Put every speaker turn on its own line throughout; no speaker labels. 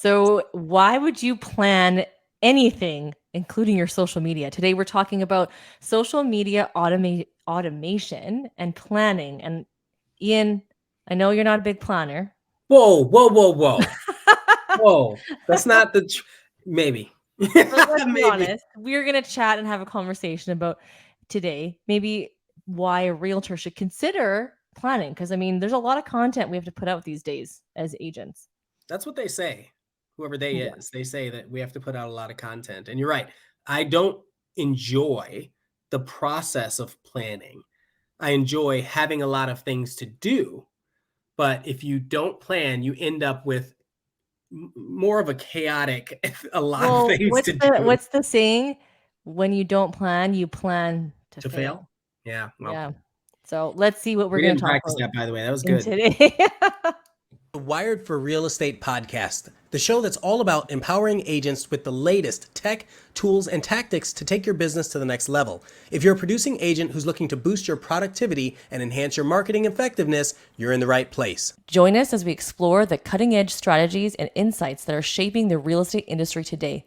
So why would you plan anything, including your social media? Today we're talking about social media automation and planning. And Ian, I know you're not a big planner.
Whoa, whoa, whoa, whoa. Whoa. That's not the maybe.
But let's be
Maybe.
honest. We're going to chat and have a conversation about today, maybe why a realtor should consider planning. Because I mean, there's a lot of content we have to put out these days as agents.
That's what they say. Whoever they
Yeah.
is, they say that we have to put out a lot of content. And you're right. I don't enjoy the process of planning. I enjoy having a lot of things to do. But if you don't plan, you end up with more of a chaotic, a lot of
Well,
things to do.
what's the saying? When you don't plan, you plan to
To fail?
fail.
Yeah. Well,
Yeah. So let's see what we're
we
going
didn't
to talk
practice
about
that, by the way. That was
in
good.
today.
The Wired for Real Estate podcast, the show that's all about empowering agents with the latest tech, tools, and tactics to take your business to the next level. If you're a producing agent who's looking to boost your productivity and enhance your marketing effectiveness, you're in the right place.
Join us as we explore the cutting-edge strategies and insights that are shaping the real estate industry today.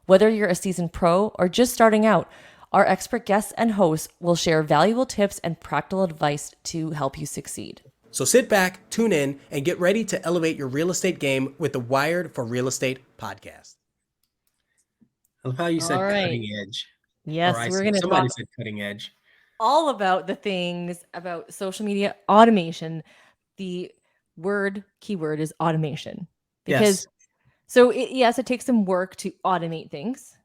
Whether you're a seasoned pro or just starting out, our expert guests and hosts will share valuable tips and practical advice to help you succeed.
So sit back, tune in, and get ready to elevate your real estate game with the Wired for Real Estate podcast.
I love how you said
All right.
cutting edge.
Yes, we're going to
somebody
talk
said cutting edge.
all about the things about social media automation. The keyword is automation. Because
Yes.
it takes some work to automate things,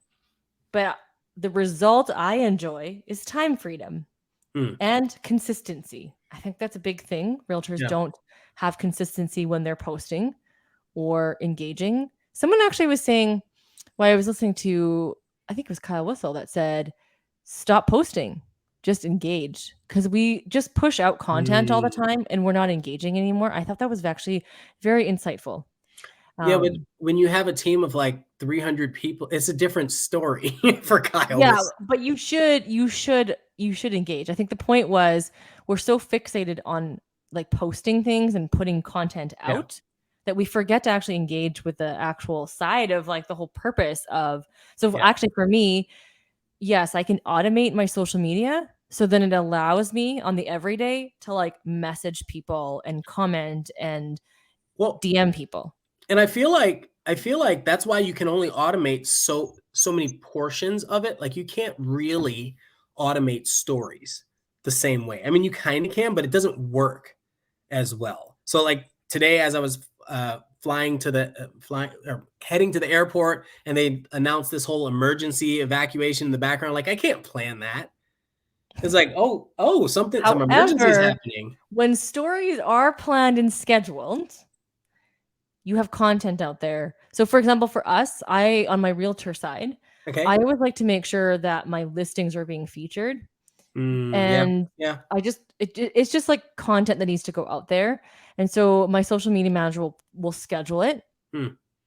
but the result I enjoy is time freedom and consistency. I think that's a big thing. Realtors don't have consistency when they're posting or engaging. Someone actually was saying, I was listening to, I think it was Kyle Whistle that said, stop posting, just engage. Because we just push out content all the time and we're not engaging anymore. I thought that was actually very insightful.
Yeah, but when you have a team of like 300 people, it's a different story for Kyle.
Yeah, but you should engage. I think the point was we're so fixated on like posting things and putting content out that we forget to actually engage with the actual side of like the whole purpose of. So actually for me, yes, I can automate my social media. So then it allows me on the everyday to like message people and comment and DM people.
And I feel like that's why you can only automate so many portions of it. Like you can't really automate stories the same way. I mean, you kind of can, but it doesn't work as well. So like today, as I was heading to the airport, and they announced this whole emergency evacuation in the background, like I can't plan that. It's like, some emergency is happening.
When stories are planned and scheduled, you have content out there. So for example, for us, on my realtor side, I always like to make sure that my listings are being featured. And it's just like content that needs to go out there. And so my social media manager will schedule it.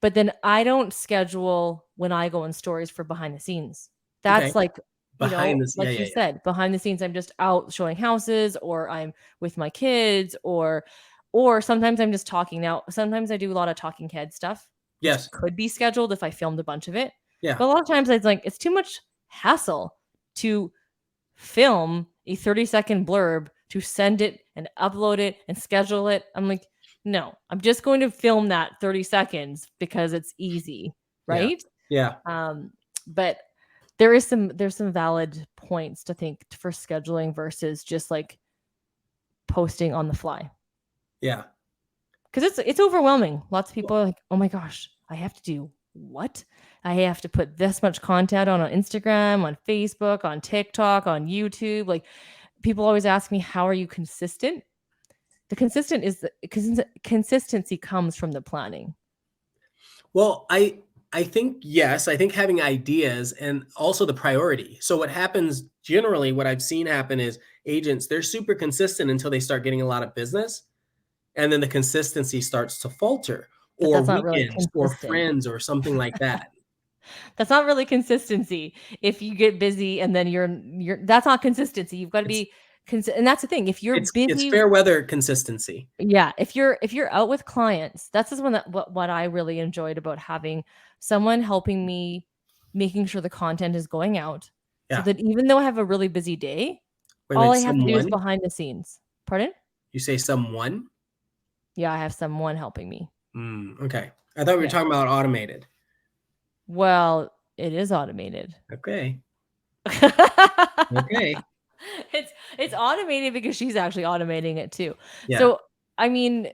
But then I don't schedule when I go in stories for behind the scenes. That's like, you said, behind the scenes, I'm just out showing houses, or I'm with my kids, or sometimes I'm just talking. Now, sometimes I do a lot of talking head stuff.
Yes.
Could be scheduled if I filmed a bunch of it.
Yeah.
But a lot of times it's too much hassle to film a 30-second blurb to send it and upload it and schedule it. I'm like, no, I'm just going to film that 30 seconds because it's easy. Right.
Yeah.
But there's some valid points to think for scheduling versus just like posting on the fly.
Yeah.
Because it's overwhelming. Lots of people are like, oh my gosh, I have to do what? I have to put this much content on Instagram, on Facebook, on TikTok, on YouTube. Like people always ask me, how are you consistent? The consistency comes from the planning.
Well, I think, yes, I think having ideas and also the priority. So what happens generally, what I've seen happen is agents, they're super consistent until they start getting a lot of business. And then the consistency starts to falter, or weekends, or friends, or something like that.
That's not really consistency. If you get busy and then you're that's not consistency. You've got to be And that's the thing. If you're busy,
it's fair weather consistency.
Yeah, if you're out with clients, that's just what I really enjoyed about having someone helping me, making sure the content is going out, so that even though I have a really busy day, all I have to do is behind the scenes. Pardon?
You say someone?
Yeah, I have someone helping me.
Okay. I thought we were talking about automated.
Well, it is automated.
Okay. Okay.
It's automated because she's actually automating it too.
Yeah.
So, I mean,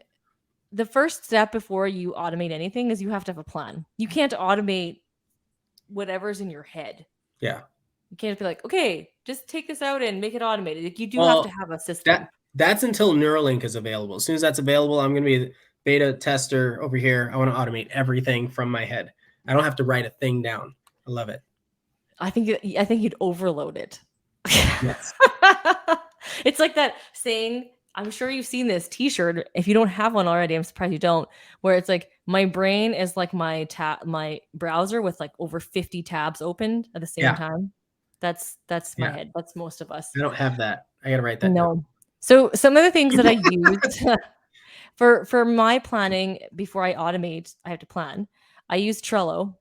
the first step before you automate anything is you have to have a plan. You can't automate whatever's in your head.
Yeah.
You can't be like, okay, just take this out and make it automated. Like, you do have to have a system.
That's until Neuralink is available. As soon as that's available, I'm going to be a beta tester over here. I want to automate everything from my head. I don't have to write a thing down. I love it.
I think you'd overload it.
Yes.
It's like that saying, I'm sure you've seen this t-shirt. If you don't have one already, I'm surprised you don't, where it's like, my brain is like my browser with like over 50 tabs opened at the same time. That's my head. That's most of us.
I don't have that. I got to write that down.
So some of the things that I use for my planning before I automate, I have to plan. I use Trello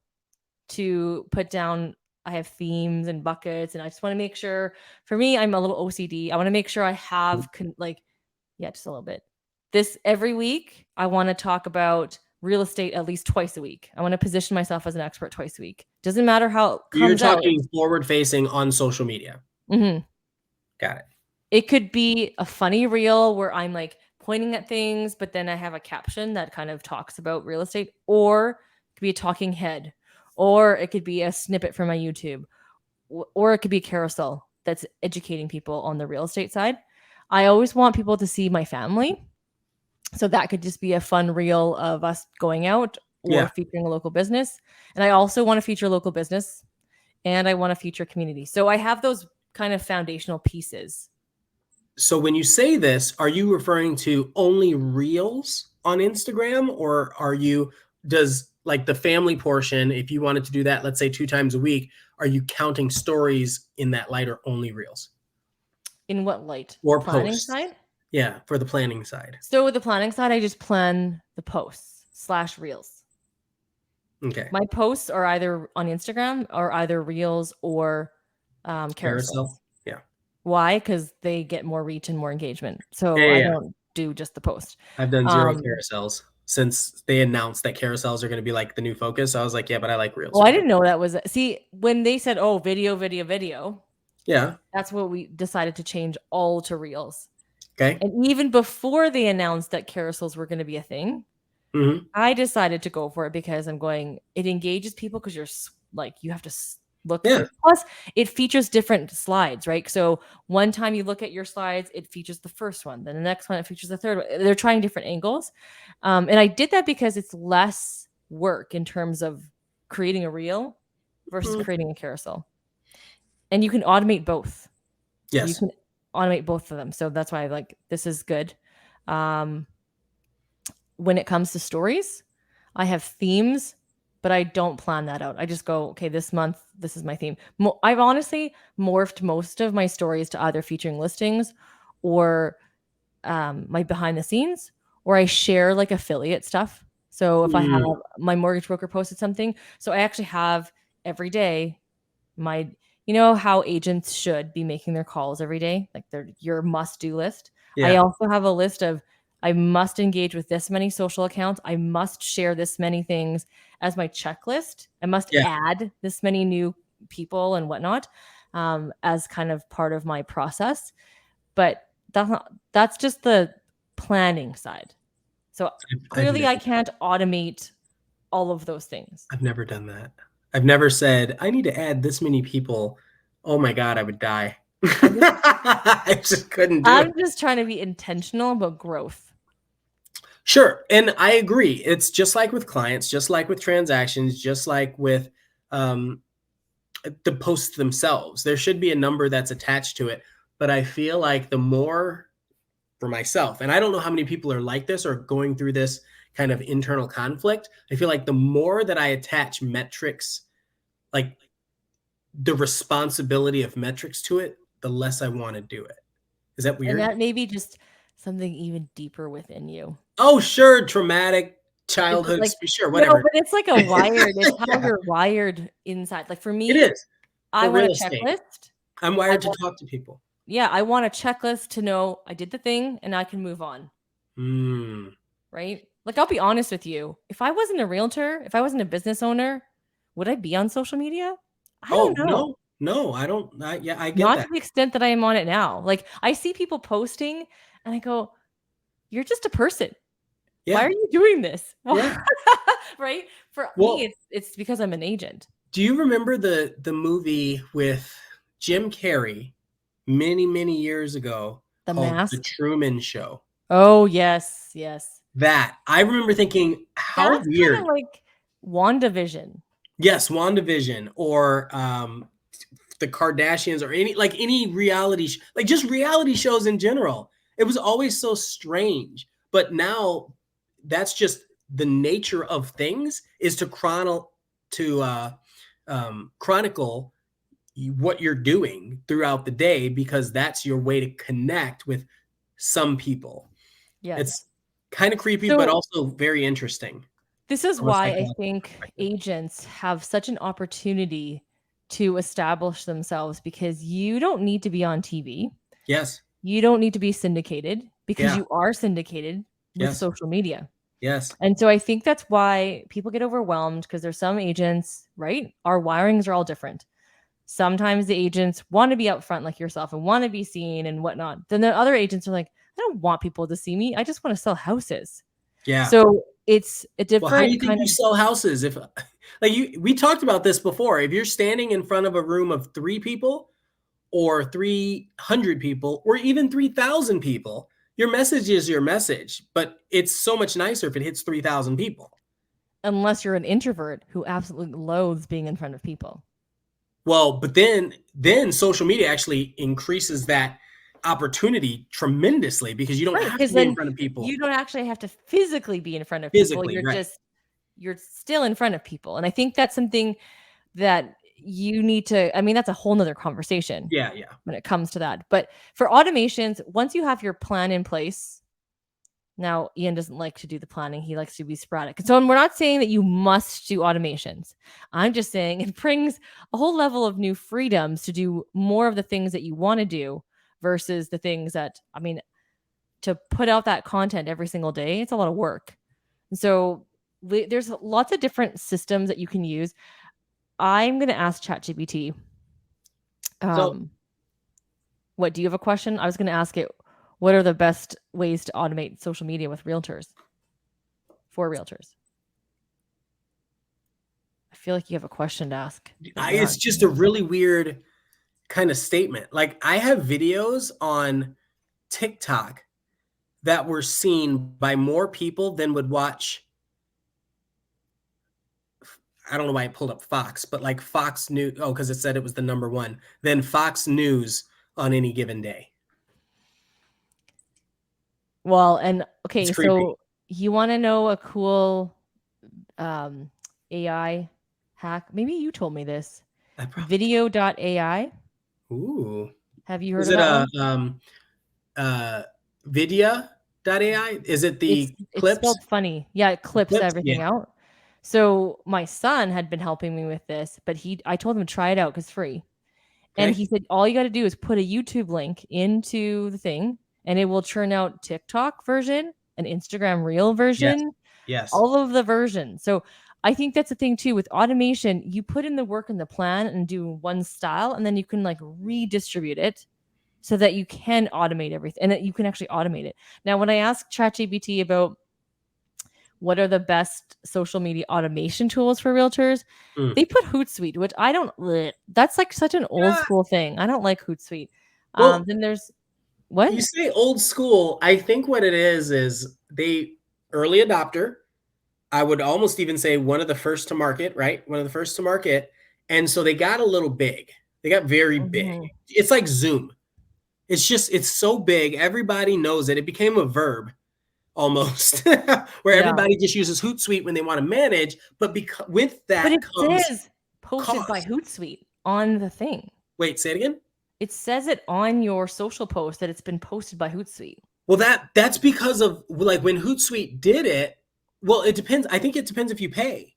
to put down, I have themes and buckets, and I just want to make sure, for me, I'm a little OCD. I want to make sure I have just a little bit. This every week, I want to talk about real estate at least twice a week. I want to position myself as an expert twice a week. Doesn't matter how it comes out.
You're talking forward facing on social media.
Mm-hmm.
Got it.
It could be a funny reel where I'm like pointing at things, but then I have a caption that kind of talks about real estate, or it could be a talking head, or it could be a snippet from my YouTube, or it could be a carousel that's educating people on the real estate side. I always want people to see my family. So that could just be a fun reel of us going out or featuring a local business. And I also want to feature local business, and I want to feature community. So I have those kind of foundational pieces.
So when you say this, are you referring to only reels on Instagram, or does like the family portion, if you wanted to do that, let's say 2 times a week, are you counting stories in that light, or only reels?
In what light?
Or
planning
posts?
Side?
Yeah, for the planning side.
So with the planning side, I just plan the posts / reels.
Okay.
My posts are either on Instagram or either reels or carousel.
Yeah.
Why? Because they get more reach and more engagement. So I don't do just the post.
I've done 0 carousels since they announced that carousels are going to be like the new focus. I was like, yeah, but I like reels.
Well, I didn't know that was when they said, oh, video.
Yeah.
That's what we decided to change all to reels.
Okay.
And even before they announced that carousels were going to be a thing, I decided to go for it because it engages people because you're like, you have to look.
Yeah.
Plus, it features different slides, right? So one time you look at your slides, it features the first one. Then the next one, it features the third one. They're trying different angles. And I did that because it's less work in terms of creating a reel versus creating a carousel. And you can automate both.
Yes.
You can automate both of them. So that's why this is good. When it comes to stories, I have themes, but I don't plan that out. I just go, okay, this month, this is my theme. I've honestly morphed most of my stories to either featuring listings or my behind the scenes, or I share like affiliate stuff. So if I have my mortgage broker posted something, so I actually have every day you know how agents should be making their calls every day, like your must-do list. Yeah. I also have a list of, I must engage with this many social accounts. I must share this many things as my checklist. I must add this many new people and whatnot as kind of part of my process. But that's just the planning side. So clearly I can't automate all of those things.
I've never done that. I've never said, I need to add this many people. Oh my God, I would die. I just couldn't do it.
I'm just trying to be intentional about growth.
Sure. And I agree. It's just like with clients, just like with transactions, just like with the posts themselves. There should be a number that's attached to it. But I feel like the more, for myself, and I don't know how many people are like this or going through this kind of internal conflict, I feel like the more that I attach metrics, like the responsibility of metrics to it, the less I want to do it. Is that weird?
And that may be just something even deeper within you.
Oh, sure. Traumatic childhood.
Like,
Sure. Whatever.
No, but it's like a wired, it's how you're wired inside. Like for me,
it is.
I
For
want a
real estate.
checklist.
I'm wired to talk to people.
Yeah. I want a checklist to know I did the thing and I can move on. Right? Like, I'll be honest with you. If I wasn't a realtor, if I wasn't a business owner, would I be on social media? I don't know.
No, I don't. Yeah, I get
Not
that.
to the extent that I am on it now. Like, I see people posting and I go, you're just a person.
Yeah.
Why are you doing this?
Yeah.
Right? For me, it's because I'm an agent.
Do you remember the movie with Jim Carrey many, many years ago called The Truman Show?
Oh, yes. Yes.
That. I remember thinking, how
That's
weird.
Kind of like WandaVision.
Yes, WandaVision, or the Kardashians, or any reality, like just reality shows in general. It was always so strange. But now that's just the nature of things, is to chronicle what you're doing throughout the day, because that's your way to connect with some people.
Yes.
It's kind of creepy, but also very interesting.
This is why I think agents have such an opportunity to establish themselves, because you don't need to be on TV.
Yes.
You don't need to be syndicated, because you are syndicated with social media.
Yes.
And so I think that's why people get overwhelmed, because there's some agents, right? Our wirings are all different. Sometimes the agents want to be out front like yourself and want to be seen and whatnot. Then the other agents are like, I don't want people to see me. I just want to sell houses.
Yeah.
So it's a different
how do you think you sell houses? If we talked about this before, if you're standing in front of a room of 3 people or 300 people or even 3,000 people, your message is your message, but it's so much nicer if it hits 3,000 people.
Unless you're an introvert who absolutely loathes being in front of people.
Well, but then social media actually increases that opportunity tremendously, because you don't have to be in front of people.
You don't actually have to physically be in front of people. You're still in front of people. And I think that's something that you need to, that's a whole nother conversation.
Yeah.
When it comes to that. But for automations, once you have your plan in place, now Ian doesn't like to do the planning. He likes to be sporadic. And so we're not saying that you must do automations. I'm just saying it brings a whole level of new freedoms to do more of the things that you want to do versus the things that, to put out that content every single day, it's a lot of work. And so there's lots of different systems that you can use. I'm going to ask ChatGPT. What, do you have a question? I was going to ask it, what are the best ways to automate social media with realtors? For realtors. I feel like you have a question to ask.
It's just a really weird kind of statement. Like, I have videos on TikTok that were seen by more people than would watch. I don't know why I pulled up Fox, but like Fox News. Oh, because it said it was the number one. Then Fox News on any given day.
Well, and okay, so you want to know a cool AI hack? Maybe you told me this. Video.ai.
Ooh.
Have you heard of that?
Is it Vidya.ai? Is it the clips?
It's spelled funny. Yeah, it clips everything out. So my son had been helping me with this, but I told him to try it out because it's free. Okay. And he said, all you got to do is put a YouTube link into the thing and it will churn out TikTok version, an Instagram reel version, all of the versions. So I think that's the thing too with automation. You put in the work in the plan and do one style, and then you can like redistribute it so that you can automate everything and that you can actually automate it. Now, when I asked ChatGPT about what are the best social media automation tools for realtors, they put Hootsuite, which I don't, that's like such an old school thing. I don't like Hootsuite. Well, then there's, what?
You say old school. I think what it is they early adopter. I would almost even say one of the first to market, right? One of the first to market. And so they got a little big. They got very big. It's like Zoom. It's so big. Everybody knows it. It became a verb almost where everybody just uses Hootsuite when they want to manage. But with that
comes posted by Hootsuite on the thing.
Wait, say it again.
it says it on your social post that it's been posted by Hootsuite.
Well, that's because of like when Hootsuite did it. Well, it depends. I think it depends if you pay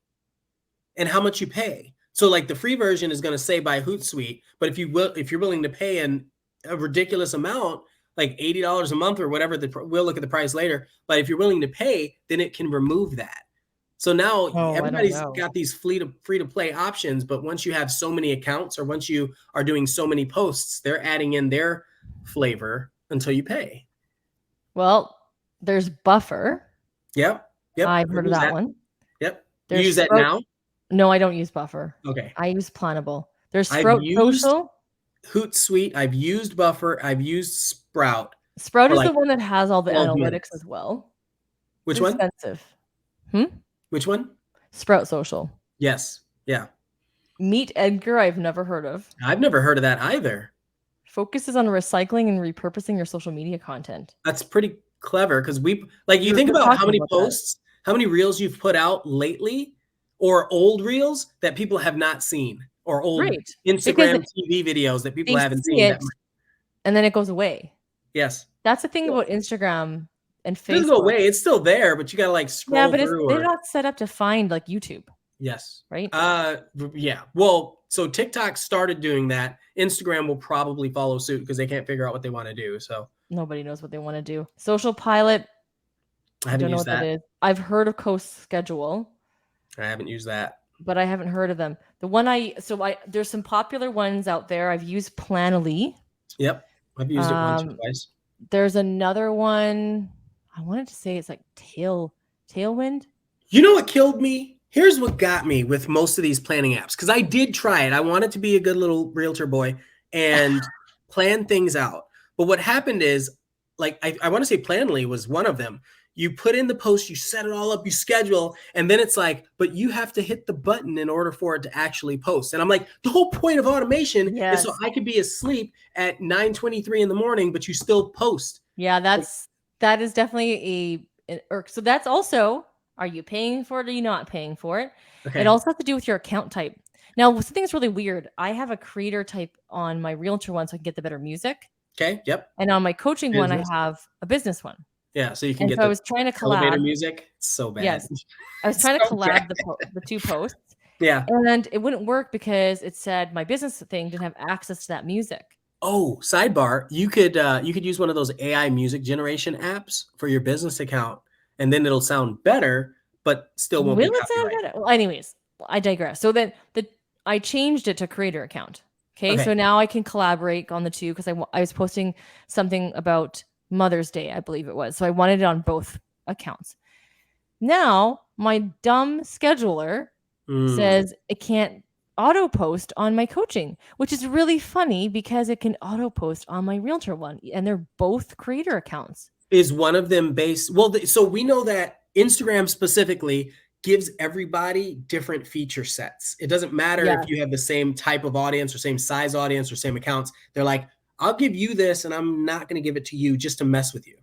and how much you pay. So like the free version is going to say by Hootsuite, but if you're willing to pay a ridiculous amount, like $80 a month or whatever, we'll look at the price later. But if you're willing to pay, then it can remove that. So now everybody's got these free to play options, but once you have so many accounts or once you are doing so many posts, they're adding in their flavor until you pay.
Well, there's Buffer.
Yep.
I've heard of that one.
Yep. You use that now?
No, I don't use Buffer.
Okay.
I use Plannable. There's Sprout Social.
Hootsuite. I've used Buffer. I've used Sprout.
Sprout is the one that has all the analytics as well.
Which one?
Expensive.
Which one?
Sprout Social.
Yes. Yeah.
Meet Edgar, I've never heard of.
I've never heard of that either.
Focuses on recycling and repurposing your social media content.
That's pretty clever because you think about how many posts, how many reels you've put out lately or old reels that people have not seen or old Instagram TV videos that people haven't seen.
And then it goes away.
Yes.
That's the thing about Instagram and Facebook. It doesn't
go away. It's still there, but you got to like scroll through.
They're not set up to find like YouTube.
Yes.
Right?
Yeah. Well, so TikTok started doing that. Instagram will probably follow suit because they can't figure out what they want to do. So
nobody knows what they want to do. Social Pilot.
I don't know what that
is. I've heard of CoSchedule.
I haven't used that.
But I haven't heard of them. The one there's some popular ones out there. I've used Planoly.
Yep. I've used it once or twice.
There's another one. I wanted to say it's like Tailwind.
You know what killed me? Here's what got me with most of these planning apps. Because I did try it. I wanted to be a good little realtor boy and plan things out. But what happened is, like, I want to say Planoly was one of them. You put in the post, you set it all up, you schedule, and then it's like, but you have to hit the button in order for it to actually post. And I'm like, the whole point of automation is so I could be asleep at 9:23 in the morning, but you still post.
Yeah, that is definitely an irk. So that's also, are you paying for it or are you not paying for it? Okay. It also has to do with your account type. Now, something that's really weird. I have a creator type on my realtor one so I can get the better music.
Okay, yep.
And on my coaching one, I have a business one.
Yeah, so you can get the
I was trying to collab
music. It's so bad.
Yes, I was trying to collab the two posts.
Yeah,
and it wouldn't work because it said my business thing didn't have access to that music.
Oh, sidebar! You could use one of those AI music generation apps for your business account, and then it'll sound better, but still won't be copyright.
Will it sound better? Well, anyways, I digress. So then I changed it to creator account. Okay, so now I can collaborate on the two because I was posting something about Mother's Day, I believe it was. So I wanted it on both accounts. Now, my dumb scheduler says it can't auto post on my coaching, which is really funny because it can auto post on my realtor one, and they're both creator accounts.
Is one of them based? Well, so we know that Instagram specifically gives everybody different feature sets. It doesn't matter if you have the same type of audience or same size audience or same accounts. They're like, I'll give you this and I'm not going to give it to you just to mess with you.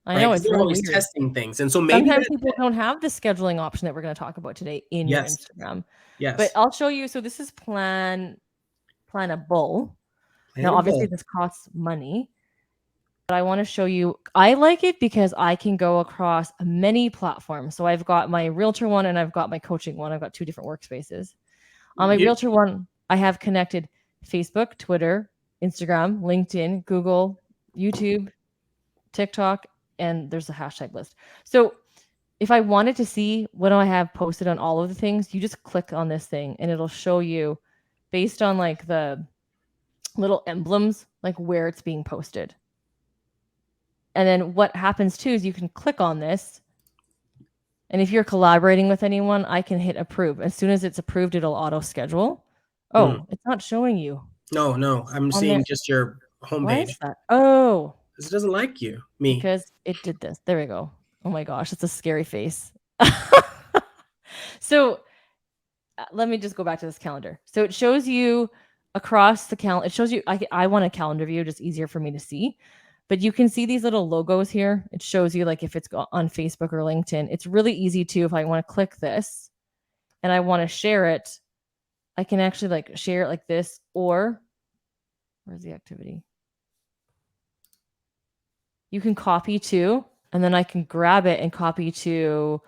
I know, it's
they're always
weird.
testing things. And so maybe
sometimes people don't have the scheduling option that we're going to talk about today in your Instagram.
Yes.
But I'll show you. So this is Plannable. Now, obviously this costs money, but I want to show you, I like it because I can go across many platforms. So I've got my realtor one and I've got my coaching one. I've got two different workspaces. On my realtor one, I have connected Facebook, Twitter, Instagram, LinkedIn, Google, YouTube, TikTok, and there's a hashtag list. So if I wanted to see what do I have posted on all of the things, you just click on this thing and it'll show you based on like the little emblems, like where it's being posted. And then what happens too is you can click on this. And if you're collaborating with anyone, I can hit approve. As soon as it's approved, it'll auto schedule. Oh, it's not showing you.
No. I'm seeing just your homepage.
Why is that? Oh.
Because it doesn't like you. Me.
Because it did this. There we go. Oh my gosh, it's a scary face. So let me just go back to this calendar. So it shows you across the calendar. It shows you, I want a calendar view, just easier for me to see. But you can see these little logos here. It shows you like if it's on Facebook or LinkedIn. It's really easy too. If I want to click this and I want to share it, I can actually like share it like this, or Where's the activity? You can copy to, and then I can grab it and copy to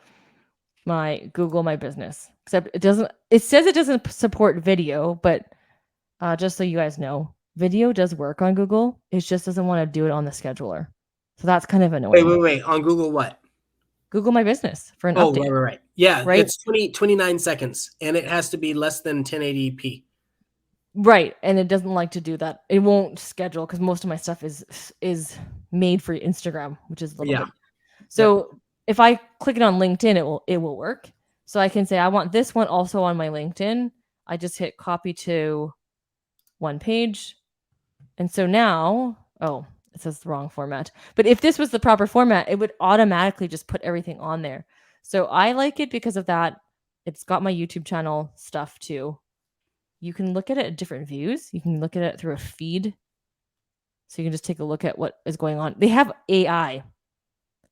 my Google My Business. Except it says it doesn't support video, but just so you guys know, video does work on Google. It just doesn't want to do it on the scheduler. So that's kind of annoying.
Wait. On Google what?
Google My Business for an update.
Right. Yeah,
right?
It's 29 seconds, and it has to be less than 1080p.
Right, and it doesn't like to do that. It won't schedule because most of my stuff is made for Instagram, which is a little bit. So if I click it on LinkedIn, it will work. So I can say I want this one also on my LinkedIn. I just hit copy to one page, and so now, it says the wrong format. But if this was the proper format, it would automatically just put everything on there. So I like it because of that. It's got my YouTube channel stuff too. You can look at it at different views. You can look at it through a feed. So you can just take a look at what is going on. They have AI.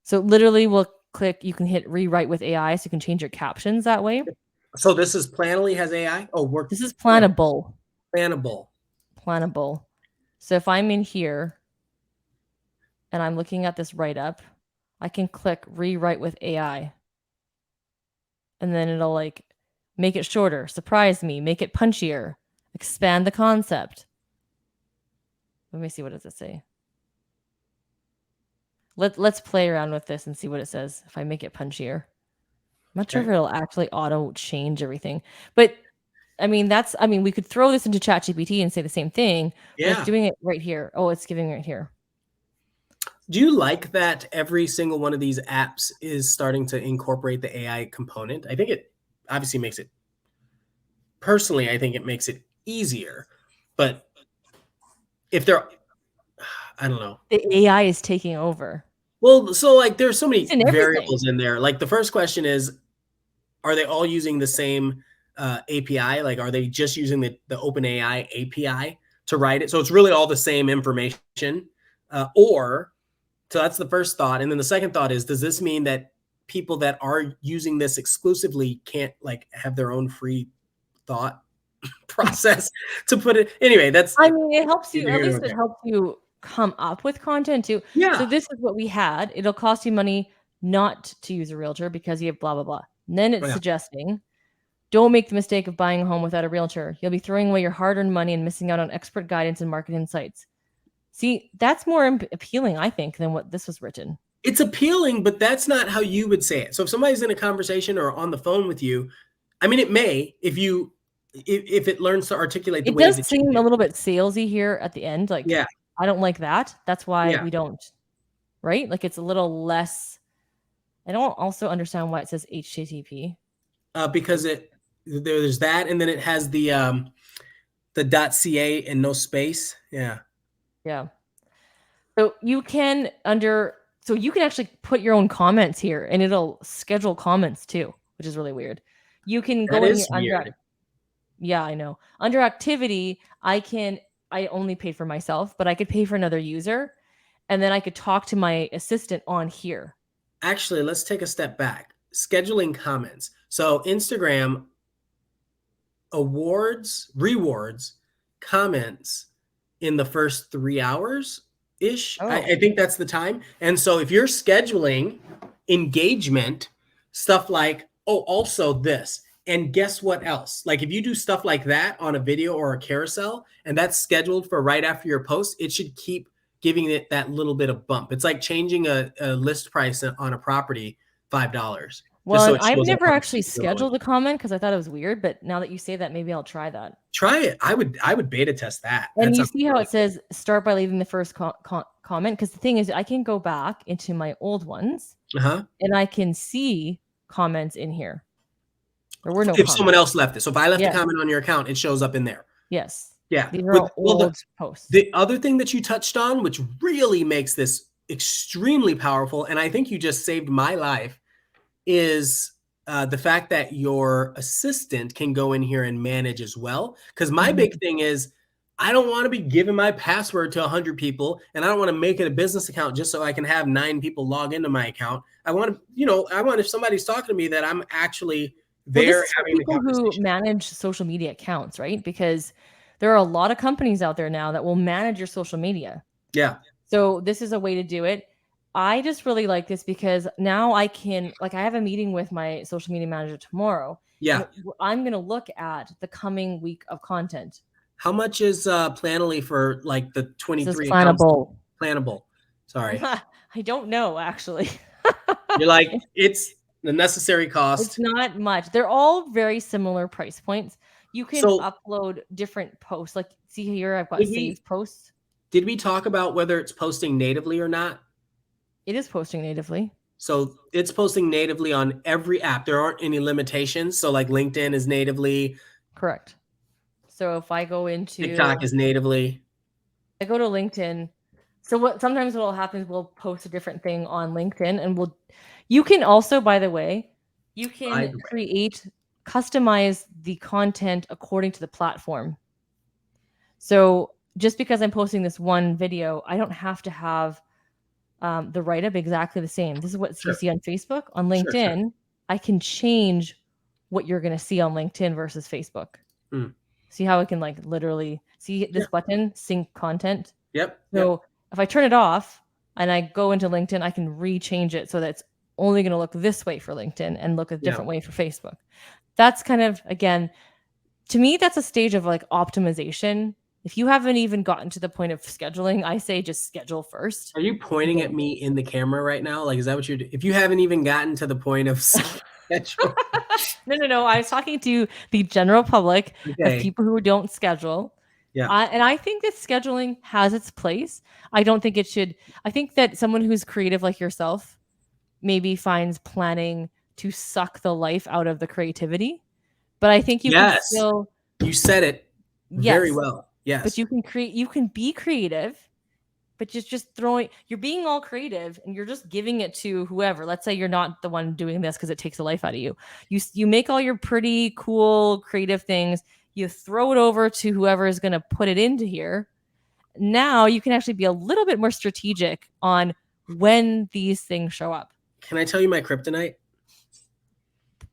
So literally we'll click, you can hit rewrite with AI. So you can change your captions that way.
So this is Planoly has AI? Work.
This is Plannable.
Plannable.
So if I'm in here and I'm looking at this write-up, I can click rewrite with AI. And then it'll like make it shorter, surprise me, make it punchier, expand the concept. Let me see, what does it say? Let's play around with this and see what it says if I make it punchier. I'm not sure if it'll actually auto change everything. But we could throw this into ChatGPT and say the same thing. Yeah. But it's doing it right here. It's giving it right here.
Do you like that every single one of these apps is starting to incorporate the AI component? I think it obviously makes it, personally, I think it makes it easier. But if I don't know.
The AI is taking over.
Well, so like there's so many variables in there. Like the first question is, are they all using the same API? Like, are they just using the OpenAI API to write it? So it's really all the same information. So that's the first thought. And then the second thought is, does this mean that people that are using this exclusively can't like have their own free thought process to put it? Anyway,
it helps you, at least it helps you come up with content too.
Yeah.
So this is what we had. It'll cost you money not to use a realtor because you have blah, blah, blah. And then it's suggesting, don't make the mistake of buying a home without a realtor. You'll be throwing away your hard-earned money and missing out on expert guidance and market insights. See, that's more appealing, I think, than what this was written.
It's appealing, but that's not how you would say it. So if somebody's in a conversation or on the phone with you, it may, if it learns to articulate the way
it does seem a little bit salesy here at the end. Like, I don't like that. That's why we don't, right? Like it's a little less. I don't also understand why it says HTTP.
Because there's that, and then it has the .ca and no space. Yeah.
Yeah. So you can actually put your own comments here, and it'll schedule comments too, which is really weird. You can go in here yeah, I know. Under activity, I only paid for myself, but I could pay for another user, and then I could talk to my assistant on here.
Actually, let's take a step back. Scheduling comments. So Instagram rewards comments in the first 3 hours ish. I think that's the time. And so if you're scheduling engagement, stuff like, also this, and guess what else? Like if you do stuff like that on a video or a carousel, and that's scheduled for right after your post, it should keep giving it that little bit of bump. It's like changing a list price on a property, $5.
Well, I've never actually scheduled a comment because I thought it was weird, but now that you say that, maybe I'll try that.
Try it. I would beta test that.
And you see how it says start by leaving the first comment? Because the thing is, I can go back into my old ones and I can see comments in here. There were no comments.
Someone else left it. So if I left a comment on your account, it shows up in there.
Yes.
Yeah.
These are old posts.
The other thing that you touched on, which really makes this extremely powerful, and I think you just saved my life, is the fact that your assistant can go in here and manage as well. Because my big thing is, I don't want to be giving my password to 100 people, and I don't want to make it a business account just so I can have 9 people log into my account. I want if somebody's talking to me that I'm actually there having the conversation.
People who manage social media accounts, right? Because there are a lot of companies out there now that will manage your social media.
Yeah.
So this is a way to do it. I just really like this because now I can, like, I have a meeting with my social media manager tomorrow.
Yeah.
I'm going to look at the coming week of content.
How much is Planoly for like the 23
Plannable.
Plannable. Sorry.
I don't know, actually.
You're like, it's the necessary cost.
It's not much. They're all very similar price points. You can upload different posts. Like, see here, I've got saved posts.
Did we talk about whether it's posting natively or not?
It is posting natively.
So it's posting natively on every app. There aren't any limitations. So like LinkedIn is natively.
Correct. So if I go into
TikTok is natively.
I go to LinkedIn. So sometimes what will happen is we'll post a different thing on LinkedIn, and you can also, by the way, you can customize the content according to the platform. So just because I'm posting this one video, I don't have to have the write-up exactly the same. This is what you see on Facebook. On LinkedIn, I can change what you're going to see on LinkedIn versus Facebook. See how I can like literally see this button, sync content?
Yep.
So if I turn it off and I go into LinkedIn, I can rechange it so that it's only going to look this way for LinkedIn and look a different way for Facebook. That's kind of, again, to me, that's a stage of like optimization. If you haven't even gotten to the point of scheduling, I say just schedule first.
Are you pointing at me in the camera right now? Like, is that what you're doing? If you haven't even gotten to the point of schedule.
No. I was talking to the general public of people who don't schedule.
Yeah.
And I think that scheduling has its place. I don't think it should. I think that someone who's creative like yourself maybe finds planning to suck the life out of the creativity. But I think you can still.
You said it very well. Yes.
But you can be creative, but just you're being all creative and you're just giving it to whoever. Let's say you're not the one doing this because it takes the life out of you. You make all your pretty cool creative things. You throw it over to whoever is going to put it into here. Now you can actually be a little bit more strategic on when these things show up.
Can I tell you my kryptonite?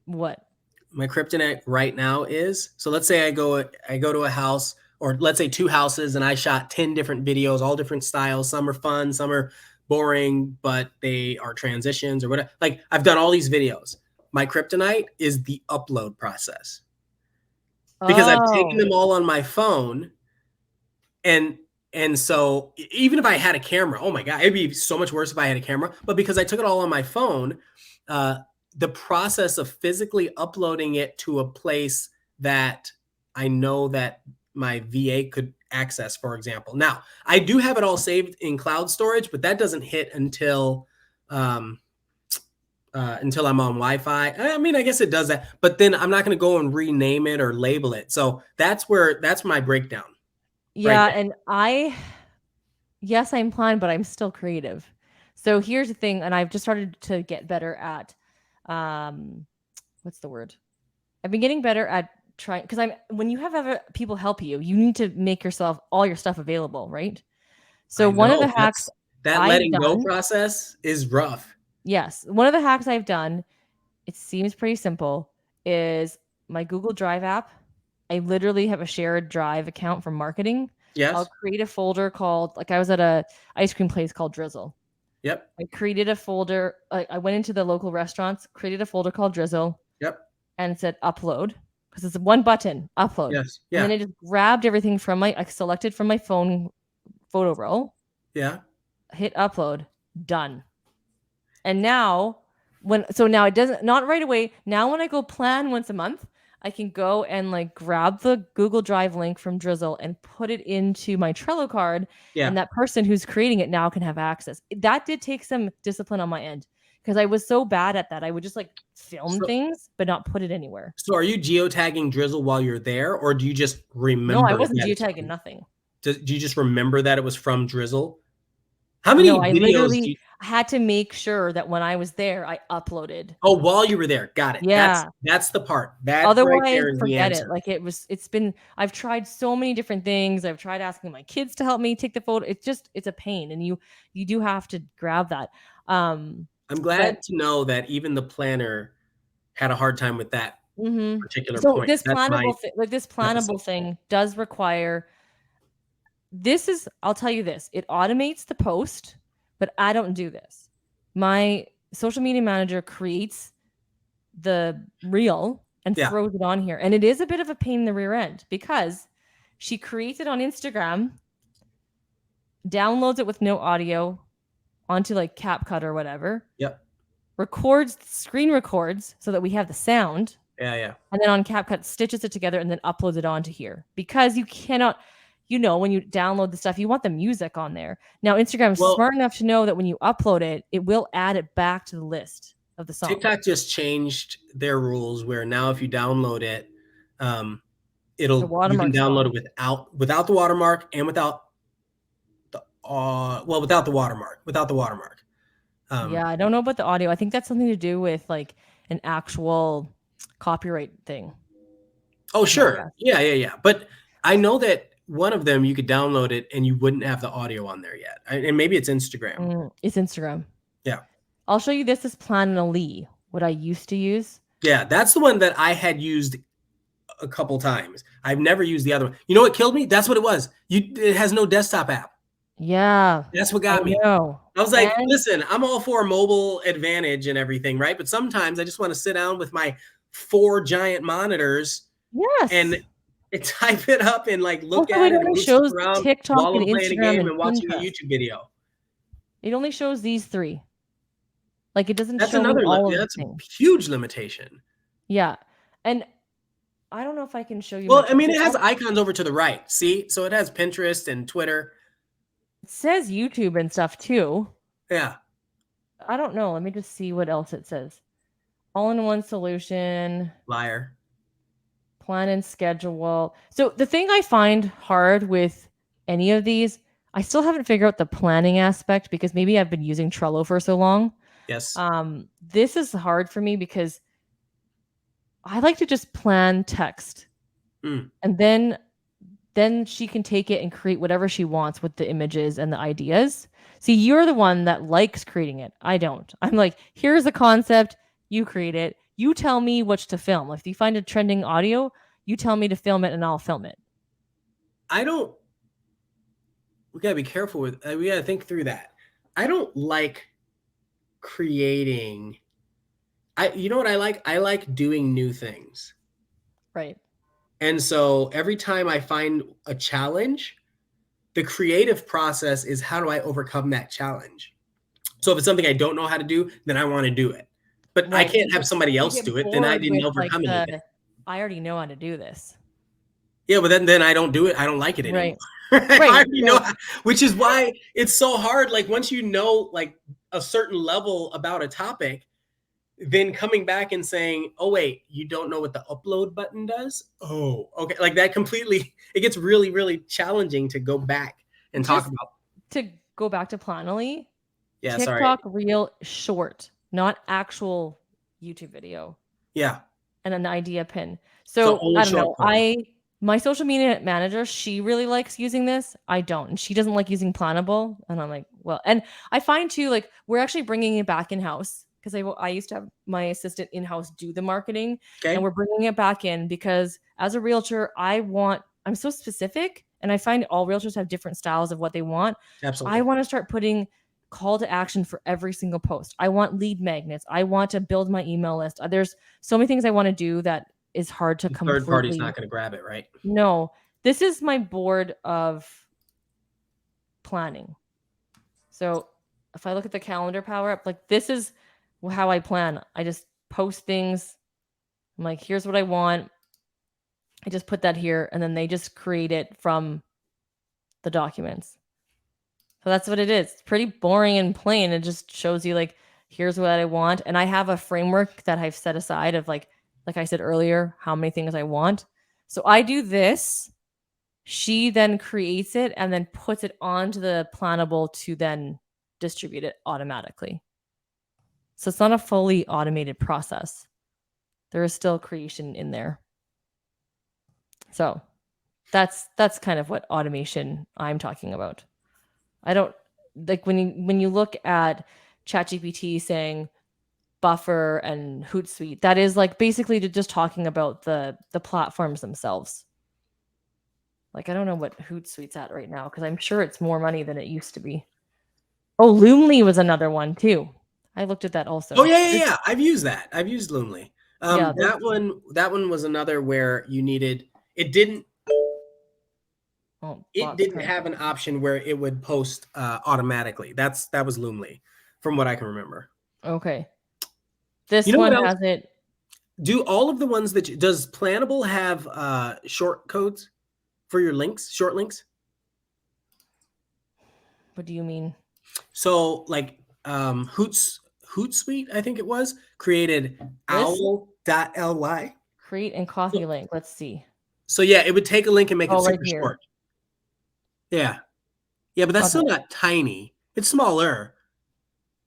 What?
My kryptonite right now is, so let's say I go to a house, or let's say 2 houses, and I shot 10 different videos, all different styles. Some are fun, some are boring, but they are transitions or whatever. Like, I've done all these videos. My kryptonite is the upload process. Because I've taken them all on my phone. And so even if I had a camera, oh my God, it'd be so much worse if I had a camera. But because I took it all on my phone, the process of physically uploading it to a place that I know that my VA could access, for example. Now, I do have it all saved in cloud storage, but that doesn't hit until I'm on Wi-Fi. I mean, I guess it does that, but then I'm not going to go and rename it or label it. So that's my breakdown.
Yeah. And yes, I'm planned, but I'm still creative. So here's the thing. And I've just started to get better at, what's the word? I've been getting better at trying, because when you have other people help you, you need to make all your stuff available, right? So one of the hacks
that letting go process is rough.
Yes. One of the hacks I've done, it seems pretty simple, is my Google Drive app. I literally have a shared Drive account for marketing.
Yes.
I'll create a folder called, like I was at a ice cream place called Drizzle.
Yep.
I created a folder. I went into the local restaurants, created a folder called Drizzle.
Yep.
And said upload, because it's one button, upload.
Yes. Yeah.
And then I just grabbed everything I selected from my phone photo roll.
Yeah.
Hit upload, done. And now now it doesn't, not right away. Now when I go plan once a month, I can go and like grab the Google Drive link from Drizzle and put it into my Trello card. Yeah. And that person who's creating it now can have access. That did take some discipline on my end, because I was so bad at that. I would just like film things, but not put it anywhere.
So are you geotagging Drizzle while you're there, or do you just remember?
No, I wasn't geotagging nothing.
Do you just remember that it was from Drizzle? How many videos?
I had to make sure that when I was there, I uploaded.
Oh, while you were there. Got it.
Yeah.
That's the part.
Otherwise, forget it. Like I've tried so many different things. I've tried asking my kids to help me take the photo. It's a pain. And you do have to grab that.
I'm glad to know that even the planner had a hard time with that. particular
So
point.
this
That's my
plannable thing does require. I'll tell you this, it automates the post, but I don't do this. My social media manager creates the reel and throws it on here. And it is a bit of a pain in the rear end because she creates it on Instagram, downloads it with no audio onto like CapCut or whatever.
Yep.
Screen records so that we have the sound.
Yeah.
And then on CapCut stitches it together and then uploads it onto here because you cannot, when you download the stuff, you want the music on there. Now, Instagram is smart enough to know that when you upload it, it will add it back to the list of the song.
TikTok just changed their rules where now if you download it, you can download it without the watermark and without the watermark.
Yeah, I don't know about the audio. I think that's something to do with like an actual copyright thing.
Oh, sure. Yeah. But I know that one of them, you could download it and you wouldn't have the audio on there yet. And maybe it's Instagram.
It's Instagram.
Yeah.
I'll show you this is Plan&Lee, what I used to use.
Yeah, that's the one that I had used a couple times. I've never used the other one. You know what killed me? That's what it was. It has no desktop app.
Yeah.
That's what got me. I was like, listen, I'm all for mobile advantage and everything, right? But sometimes I just want to sit down with my 4 giant monitors and type it up and like look at it and
shows
around
TikTok
while I'm
and
playing
Instagram
a game
and
and watching
Pinterest.
a YouTube video.
It only shows these 3. Like it doesn't
That's
show
another
all
that's a huge limitation.
Yeah. And I don't know if I can show you.
Well, I mean, it has icons over to the right. See? So it has Pinterest and Twitter.
It says YouTube and stuff too.
Yeah.
I don't know. Let me just see what else it says. All-in-one solution.
Liar.
Plan and schedule. So the thing I find hard with any of these, I still haven't figured out the planning aspect because maybe I've been using Trello for so long.
Yes.
This is hard for me because I like to just plan text. And then she can take it and create whatever she wants with the images and the ideas. See, you're the one that likes creating it. I don't. I'm like, here's a concept, you create it. You tell me which to film. If you find a trending audio, you tell me to film it and I'll film it.
We gotta be careful with, we gotta think through that. I don't like creating. You know what I like? I like doing new things.
Right.
And so every time I find a challenge, the creative process is how do I overcome that challenge? So if it's something I don't know how to do, then I want to do it. But I can't have somebody else do it. Then I didn't overcome it.
I already know how to do this.
Yeah, but then I don't do it. I don't like it anymore.
Right.
I already know, which is why it's so hard. Like once you know like a certain level about a topic, then coming back and saying, oh, wait, you don't know what the upload button does? Oh, okay. Like that completely, it gets really, really challenging to go back and talk about.
To go back to Plan&Lee,
TikTok
reel short, not actual YouTube video.
Yeah.
And an idea pin. So I don't know. My social media manager, she really likes using this. I don't. And she doesn't like using Planable. And I'm like, well, and I find too, like we're actually bringing it back in-house. Because I used to have my assistant in-house do the marketing. Okay. And we're bringing it back in because as a realtor, I'm so specific. And I find all realtors have different styles of what they want.
Absolutely.
I want to start putting call to action for every single post. I want lead magnets. I want to build my email list. There's so many things I want to do that is hard to completely.
Third party's not going to grab it, right?
No. This is my board of planning. So if I look at the calendar power up, like this is how I plan. I just post things. I'm like, here's what I want. I just put that here and then they just create it from the documents. So that's what it is. It's pretty boring and plain. It just shows you like, here's what I want. And I have a framework that I've set aside of like I said earlier, how many things I want. So I do this. She then creates it and then puts it onto the Planable to then distribute it automatically. So it's not a fully automated process. There is still creation in there. So that's kind of what automation I'm talking about. I don't like when you look at ChatGPT saying, Buffer and Hootsuite. That is like basically just talking about the platforms themselves. Like, I don't know what Hootsuite's at right now because I'm sure it's more money than it used to be. Oh, Loomly was another one too. I looked at that also.
Oh yeah. I've used that. I've used Loomly.
Yeah,
that one was another where you needed. It didn't have an option where it would post automatically. That was Loomly, from what I can remember.
Okay. This one has it.
Do all of the ones that does Planable have short codes for your links, short links?
What do you mean?
So like Hootsuite, I think it was, created owl.ly.
Create and copy link. Let's see.
So yeah, it would take a link and make it super short. Yeah. Yeah, but that's still not tiny. It's smaller.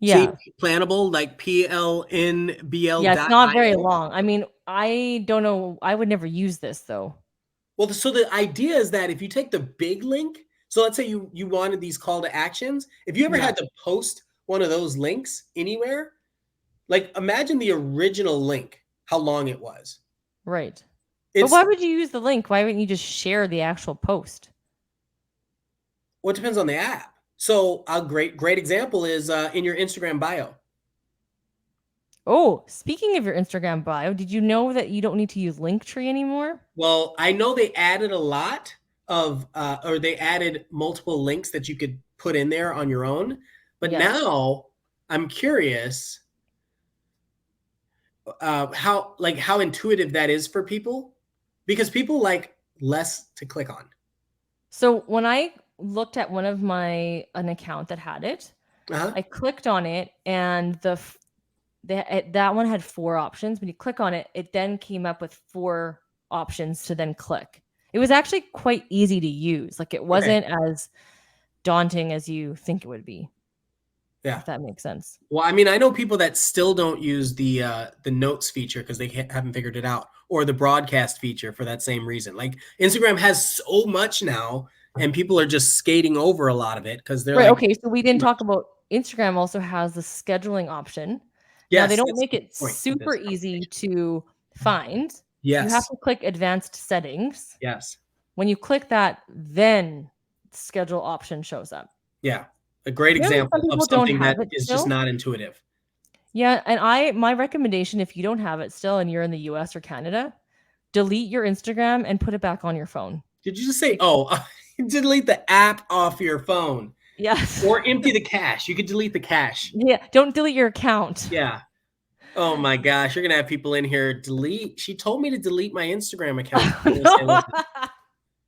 Yeah.
See, Planable, like PLNBL.
Yeah, it's not very long. I mean, I don't know. I would never use this though.
Well, so the idea is that if you take the big link, so let's say you wanted these call to actions, if you ever had to post one of those links anywhere, like imagine the original link, how long it was.
Right. But why would you use the link? Why wouldn't you just share the actual post?
Well, it depends on the app. So a great example is in your Instagram bio.
Oh, speaking of your Instagram bio, did you know that you don't need to use Linktree anymore?
Well, I know they added a lot of, or they added multiple links that you could put in there on your own. But now I'm curious how intuitive that is for people, because people like less to click on. So
when I looked at one of an account that had it, I clicked on it and that one had 4 options. When you click on it, it then came up with 4 options to then click. It was actually quite easy to use. Like, it wasn't as daunting as you think it would be. Yeah. If that makes sense.
Well, I mean, I know people that still don't use the notes feature because they haven't figured it out, or the broadcast feature for that same reason. Like, Instagram has so much now, and people are just skating over a lot of it because they're
okay, so we didn't talk about Instagram also has the scheduling option. Yes, now, they don't make it super easy to find. Yes. You have to click advanced settings.
Yes.
When you click that, then schedule option shows up.
Yeah. A great example of something that is just not intuitive.
Yeah. And my recommendation, if you don't have it still and you're in the US or Canada, delete your Instagram and put it back on your phone.
Did you just say, delete the app off your phone?
Yes.
Or empty the cache. You could delete the cache.
Yeah. Don't delete your account.
Yeah. Oh my gosh. You're going to have people in here delete. She told me to delete my Instagram account.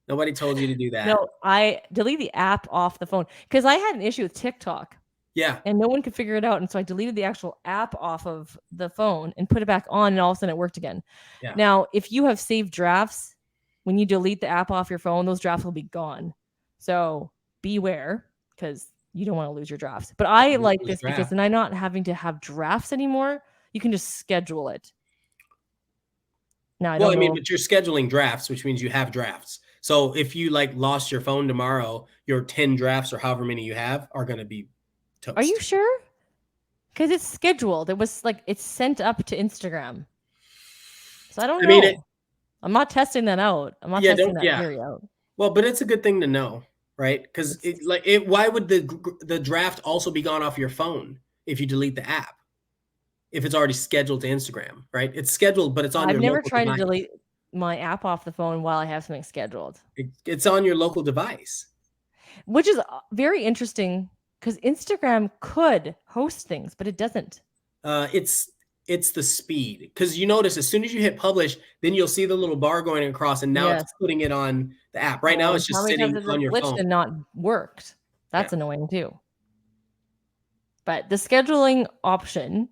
Nobody told you to do that.
No, I delete the app off the phone because I had an issue with TikTok.
Yeah.
And no one could figure it out. And so I deleted the actual app off of the phone and put it back on, and all of a sudden it worked again. Yeah. Now, if you have saved drafts, when you delete the app off your phone, those drafts will be gone. So beware, because you don't want to lose your drafts. But I like this because then I'm not having to have drafts anymore. You can just schedule it. Now,
but you're scheduling drafts, which means you have drafts. So if you lost your phone tomorrow, your 10 drafts or however many you have are going to be toast.
Are you sure? Because it's scheduled. It was it's sent up to Instagram. So I don't know. I'm not testing that out. I'm not testing that theory out.
Well, but it's a good thing to know, right? Because why would the draft also be gone off your phone if you delete the app? If it's already scheduled to Instagram, right? It's scheduled, but it's on your local device.
I've never tried to delete my app off the phone while I have something scheduled.
It's on your local device.
Which is very interesting because Instagram could host things, but it doesn't.
It's the speed. Because you notice as soon as you hit publish, then you'll see the little bar going across, and now it's putting it on the app. Right now it's just sitting on your phone.
And not worked. That's annoying too. But the scheduling option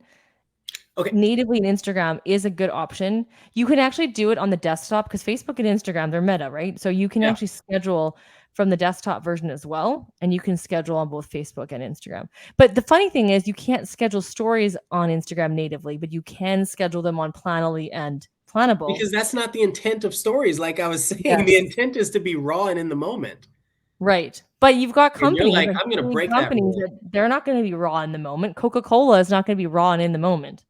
natively in Instagram is a good option. You can actually do it on the desktop because Facebook and Instagram, they're meta, right? So you can actually schedule from the desktop version as well. And you can schedule on both Facebook and Instagram. But the funny thing is you can't schedule stories on Instagram natively, but you can schedule them on Planoly and Planable.
Because that's not the intent of stories. Like I was saying, the intent is to be raw and in the moment.
Right. But you've got companies,
I'm going to break that rule.
They're not going to be raw in the moment. Coca-Cola is not going to be raw and in the moment.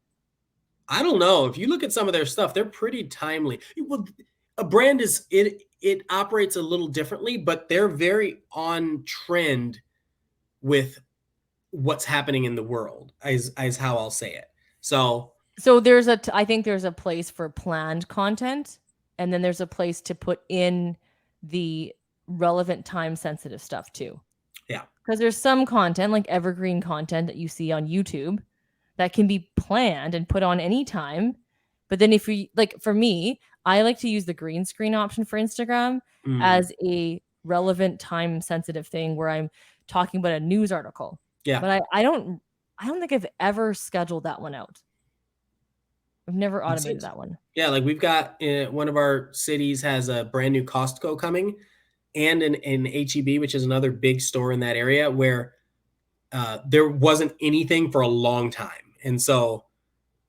I don't know. If you look at some of their stuff, they're pretty timely. Well, a brand is it operates a little differently, but they're very on trend with what's happening in the world, is how I'll say it. So
I think there's a place for planned content, and then there's a place to put in the relevant time sensitive stuff too.
Yeah.
Because there's some content like evergreen content that you see on YouTube that can be planned and put on anytime. But then if you like, for me, I like to use the green screen option for Instagram as a relevant time sensitive thing where I'm talking about a news article.
Yeah.
But I don't think I've ever scheduled that one out. I've never automated that one.
Yeah, like we've got one of our cities has a brand new Costco coming, and an HEB, which is another big store in that area, where there wasn't anything for a long time. And so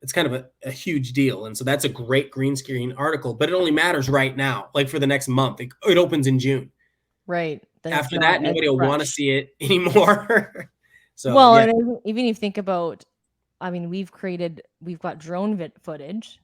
it's kind of a huge deal. And so that's a great green screen article, but it only matters right now, like for the next month. It opens in June.
Right.
Then after that, nobody will want to see it anymore. So,
well, yeah. And even if you think about, I mean, we've got drone footage,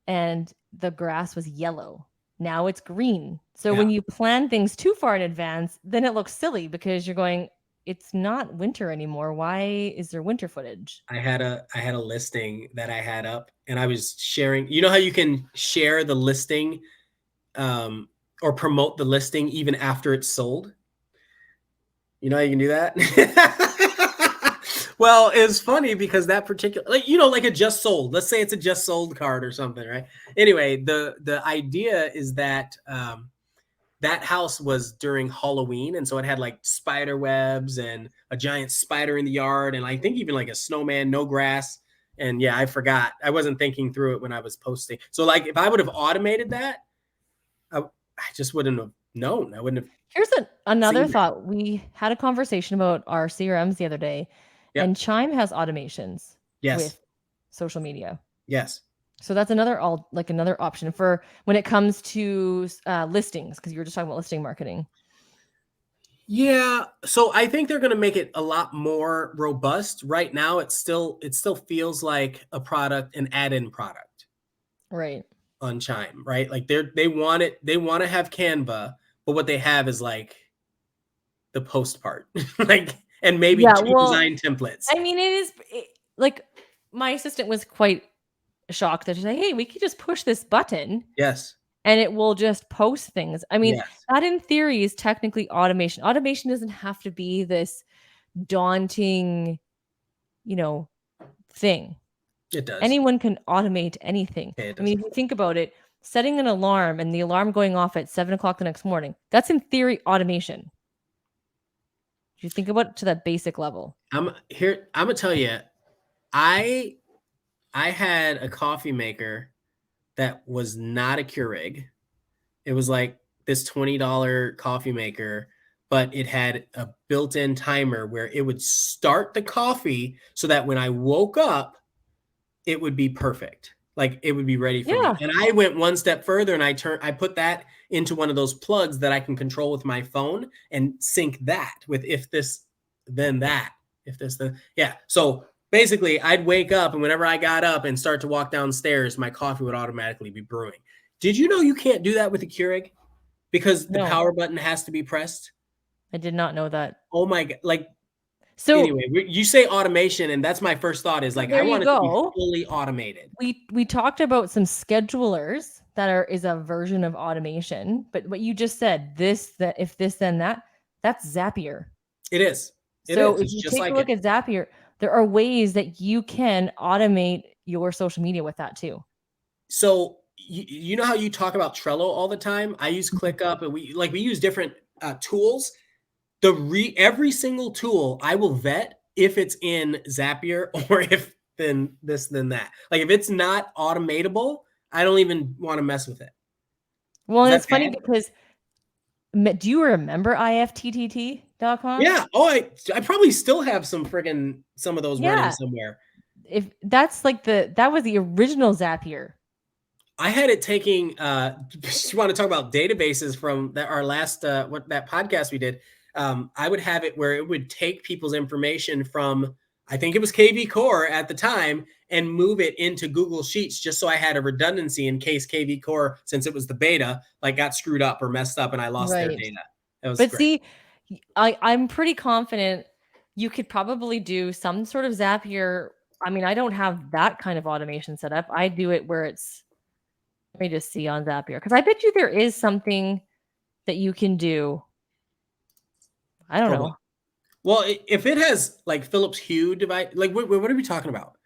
and the grass was yellow. Now it's green. So when you plan things too far in advance, then it looks silly because you're going, it's not winter anymore. Why is there winter footage?
I had a listing that I had up, and I was sharing. You know how you can share the listing or promote the listing even after it's sold? You know how you can do that? Well, it's funny because that particular, like a just sold, let's say it's a just sold card or something, right? Anyway, the idea is that that house was during Halloween, and so it had like spider webs and a giant spider in the yard, and I think even like a snowman, no grass. And yeah, I forgot. I wasn't thinking through it when I was posting. So like if I would have automated that, I just wouldn't have known. I wouldn't have.
Here's another thought. We had a conversation about our CRMs the other day, and Chime has automations with social media.
Yes.
So that's another option for when it comes to listings, because you were just talking about listing marketing.
Yeah. So I think they're going to make it a lot more robust. Right now, it still feels like a product, an add-in product.
Right.
On Chime, right? Like they want to have Canva, but what they have is like the post part, like, and maybe two design templates.
I mean, like my assistant was quite shocked that she said, hey, we could just push this button.
Yes.
And it will just post things. I mean, that in theory is technically automation. Automation doesn't have to be this daunting, thing.
It does.
Anyone can automate anything. I mean, if you think about it, setting an alarm and the alarm going off at 7:00 the next morning, that's in theory automation. If you think about it to that basic level.
I'm gonna tell you, I had a coffee maker that was not a Keurig. It was like this $20 coffee maker, but it had a built-in timer where it would start the coffee so that when I woke up, it would be perfect. Like it would be ready for me. And I went one step further and I put that into one of those plugs that I can control with my phone and sync that with if this, then that, if this, then So basically I'd wake up, and whenever I got up and start to walk downstairs, my coffee would automatically be brewing. Did you know you can't do that with a Keurig because the power button has to be pressed?
I did not know that.
Oh my God. So anyway, you say automation, and that's my first thought is like, I want it to be fully automated.
We talked about some schedulers that is a version of automation, but what you just said, if this, then that, that's Zapier.
It is.
So if you take a look at Zapier, there are ways that you can automate your social media with that too.
So you know how you talk about Trello all the time? I use ClickUp, and we use different tools. Every single tool I will vet if it's in Zapier or if then this, then that. Like if it's not automatable, I don't even want to mess with it.
Well, and it's funny because do you remember ifttt.com?
Yeah. Oh, I probably still have some of those running somewhere.
If that's like that was the original Zapier.
I had it taking you want to talk about databases from our last that podcast we did. I would have it where it would take people's information from I think it was KV Core at the time, and move it into Google Sheets just so I had a redundancy in case KV Core, since it was the beta, like got screwed up or messed up and I lost their data. That was
but
great.
See, I'm pretty confident you could probably do some sort of Zapier. I mean, I don't have that kind of automation set up. I do it where it's, let me just see on Zapier, because I bet you there is something that you can do. I don't know.
Well, if it has like Philips Hue device, like what are we talking about?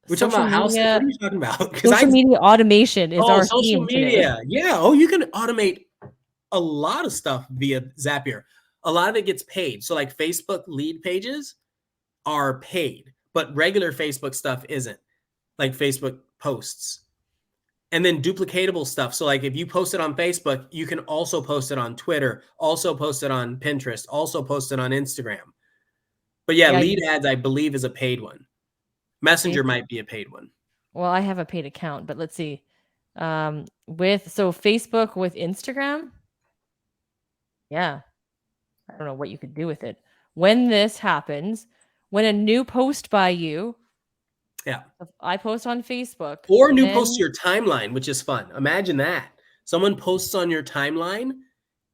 We're talking about house. What are you talking about?
Social media automation is our
social
theme
media.
Today.
Yeah. Oh, you can automate a lot of stuff via Zapier. A lot of it gets paid. So like Facebook lead pages are paid, but regular Facebook stuff isn't, like Facebook posts. And then duplicatable stuff. So like if you post it on Facebook, you can also post it on Twitter, also post it on Pinterest, also post it on Instagram. But yeah, lead ads, I believe, is a paid one. Messenger might be a paid one.
Well, I have a paid account, but let's see. So Facebook with Instagram. Yeah. I don't know what you could do with it. When this happens, when a new post by you, I post on Facebook.
Or new post to your timeline, which is fun. Imagine that. Someone posts on your timeline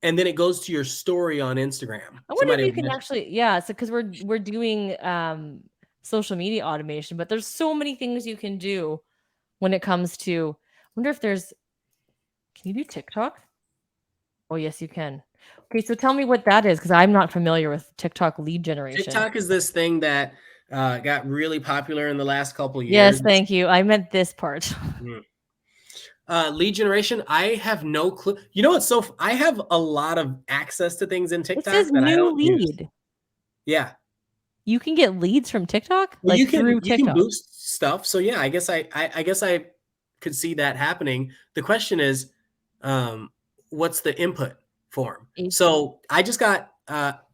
and then it goes to your story on Instagram.
I wonder if you can actually, so because we're doing social media automation, but there's so many things you can do when it comes to, I wonder if there's, can you do TikTok? Oh, yes, you can. Okay, so tell me what that is, because I'm not familiar with TikTok lead generation.
TikTok is this thing that got really popular in the last couple of years.
Yes, thank you. I meant this part.
Lead generation, I have no clue. You know what's I have a lot of access to things in TikTok
it says
that I don't
lead.
use. Yeah.
You can get leads from TikTok?
Well, you can boost stuff. So yeah, I guess I could see that happening. The question is, what's the input form? So I just got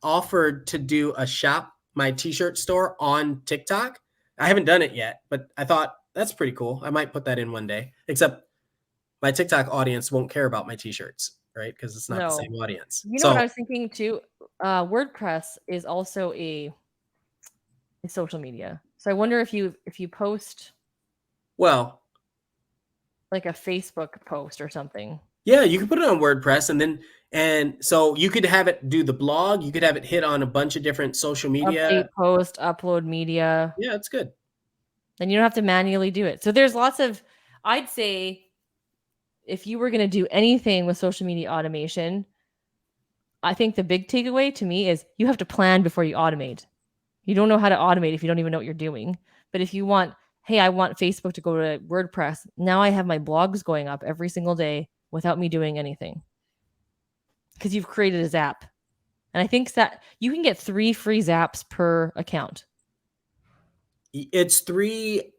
offered to do a shop my t-shirt store on TikTok. I haven't done it yet, but I thought that's pretty cool. I might put that in one day, except my TikTok audience won't care about my t-shirts, right? Because it's not the same audience.
You know what I was thinking too? WordPress is also a social media. So I wonder if you post like a Facebook post or something.
Yeah, you can put it on WordPress and so you could have it do the blog. You could have it hit on a bunch of different social media.
Update, post, upload media.
Yeah, it's good.
Then you don't have to manually do it. So there's lots of, I'd say if you were going to do anything with social media automation, I think the big takeaway to me is you have to plan before you automate. You don't know how to automate if you don't even know what you're doing. But if you want, hey, I want Facebook to go to WordPress. Now I have my blogs going up every single day without me doing anything. Because you've created a Zap. And I think that you can get 3 free Zaps per account.
It's 3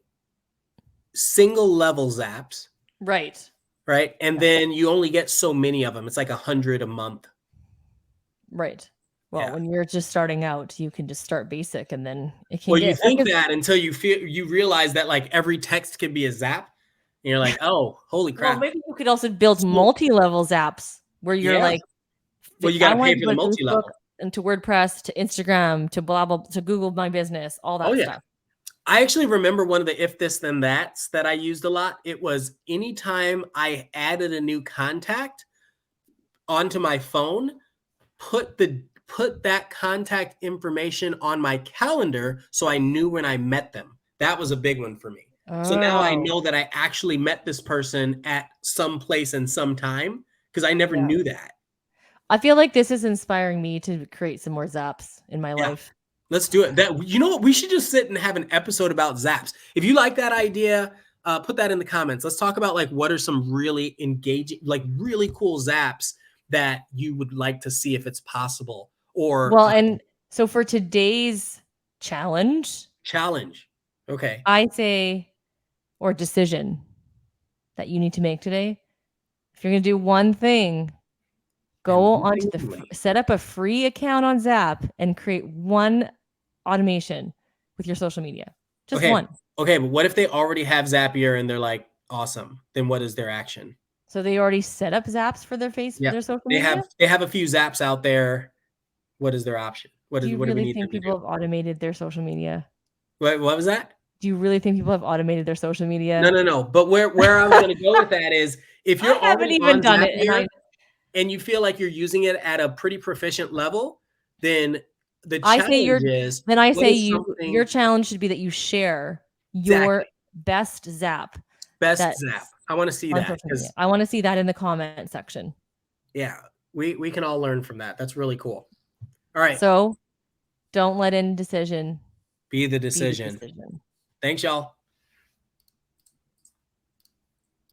single level Zaps.
Right.
Right. And then you only get so many of them. It's like 100 a month.
Right. Well, when you're just starting out, you can just start basic and then it can
you think that until you realize that like every text can be a Zap. And you're like, oh, holy crap.
Well, maybe you could also build multi-level Zaps where you're like,
well, you got to pay for the multi-level.
And to WordPress, to Instagram, to blah, blah, to Google My Business, all that stuff.
I actually remember one of the if this then that's that I used a lot. It was anytime I added a new contact onto my phone, put that contact information on my calendar so I knew when I met them. That was a big one for me. Oh. So now I know that I actually met this person at some place and some time because I never knew that.
I feel like this is inspiring me to create some more Zaps in my life.
Let's do it. You know what? We should just sit and have an episode about Zaps. If you like that idea, put that in the comments. Let's talk about like what are some really engaging, like really cool Zaps that you would like to see if it's possible. And
so for today's challenge,
okay,
I say, or decision that you need to make today. If you're going to do one thing, go onto set up a free account on Zap and create one automation with your social media. Just one.
Okay, but what if they already have Zapier and they're like, awesome? Then what is their action?
So they already set up Zaps for their their social media?
They have a few Zaps out there. What is their option? What do we need
think people have automated their social media?
What was that?
Do you really think people have automated their social media?
No. But where I was going to go with that is if you're already on Zapier and you feel like you're using it at a pretty proficient level, then the challenge is.
Then I say your challenge should be that you share your best Zap.
Zap. I want to see that.
I want to see that in the comment section.
Yeah, we can all learn from that. That's really cool. All right.
So don't let indecision
be the decision. Thanks, y'all.